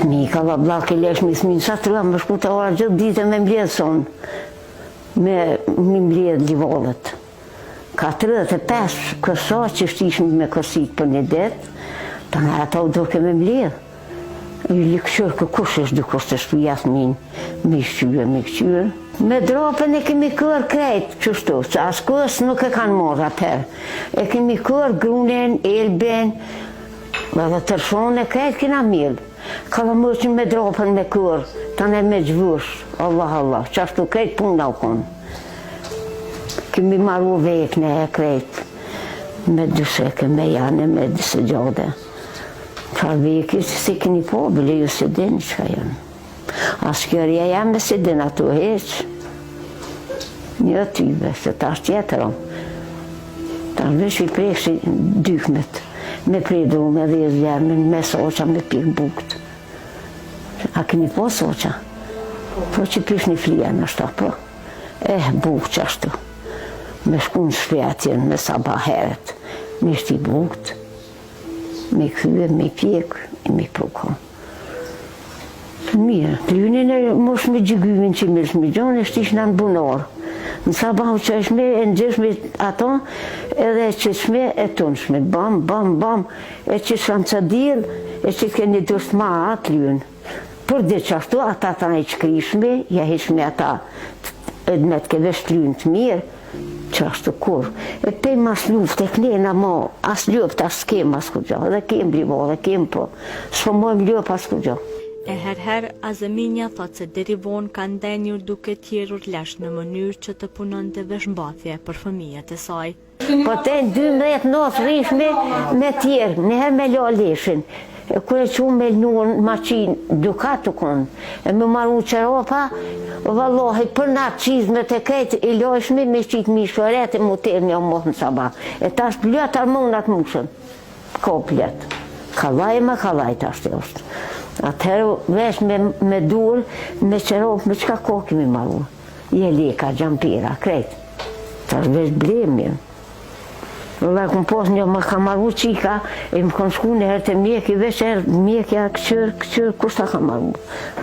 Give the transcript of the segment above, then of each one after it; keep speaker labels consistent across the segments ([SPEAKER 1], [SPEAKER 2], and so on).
[SPEAKER 1] Mi ka vlak e lesh mi smin sa të më shku të ora gjithë ditë me mbledh son. Me mbledh livollet. 45 kësa që shtishme me kësit për një det, të nga ato duke me mbledh. I likëshër kush është dukur të shtu Jasmin, me këqyre. Me dropën e kemi kër krejt, qështu, që as kës nuk e kanë morë atër. E kemi kër grunen, elben, dhe tërshon e krejt kina mirë. Ka dhe mërqin me dropën me kër, të ne me gjvësh, Allah, qashtu krejt puna u konë. Kemi marru vekne e krejt, me dysheke, me janë, me disë gjode. Qa veki si keni po, bile ju se din që ka janë. As kërja jam me se din ato heq. Një tybe, se ta është tjetëro. Ta është vesh i prekshi dykmet. Me predru, me dhezler, me soqa, me pik bukt. A keni po soqa? Po që pish një flija në shta, po. Bukt që ashtu. Me shku në shpetjen, me sabaheret. Me shti bukt. Me këthyve, me pjek, me prukon. Mirë, lynin e mosh me gjygymin që mirë shmi gjonë, e shtish në bunor. Në sabahu që është me, e në gjeshme ato, edhe që shme, e tonë shme, bam, e që shanë që dirë, e që keni dështë ma atë lynë. Për dhe që ashtu, ata ta e që krishme, ja hishme ata, edhe me të kevesht lynë të mirë, që ashtu kur. E pej mas luft e knena mo, as ljopt as kem as kur gjo, edhe kem blivo, edhe kem po, s'pomojmë ljop as kur gjo.
[SPEAKER 2] E herher, Azeminja thot se deri vonë ka ndenjur duke tjerur lesh në mënyrë që të punon të veshmbathje për fëmijët e saj.
[SPEAKER 1] Po te 12 nos rishme me tjerë, nëherë me lo leshin. Kure që me lënuën maqin, dukat të konë, e me maru qeropa, vallohi për natë qizmet e krejtë, i lojshme me shqitë mishëret e muter një mohë në sabah. E ta është plët armonat mushën, komplet. Kalaj me kalaj ta është e është. Atëherë vesh me dur, me qeropë, me qka kohë kemi maru. Je leka, gjampira, krejtë. Ta është vesh blemin. Dhe këmë posë një më ka marru qika, e më kënë shku në herë të mjeki, veç herë mjekja këqër, kushta ka marru.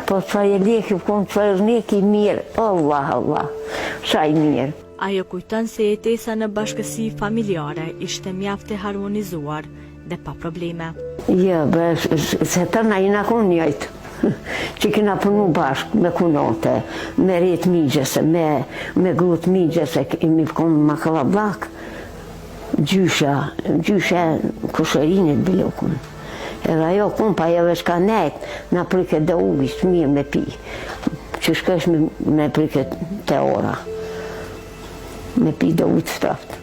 [SPEAKER 1] Po që e leki, kënë që e rneki mirë, Allah, qaj mirë.
[SPEAKER 2] Ajo kujton se jetesa në bashkësi familjare ishte mjaft e harmonizuar dhe pa probleme.
[SPEAKER 1] Jo, se tërna i në konë njëjtë, që kina punu bashkë me kunote, me rritë migjese, me grutë migjese, imi konë më këlla blakë. Gjysha kushërinit bilokun. Edhe ajo kumpa jove shka nejt, na priket dhe ujsh mirë me pi. Që shkesh me priket te ora. Me pi dhe ujt ftaft.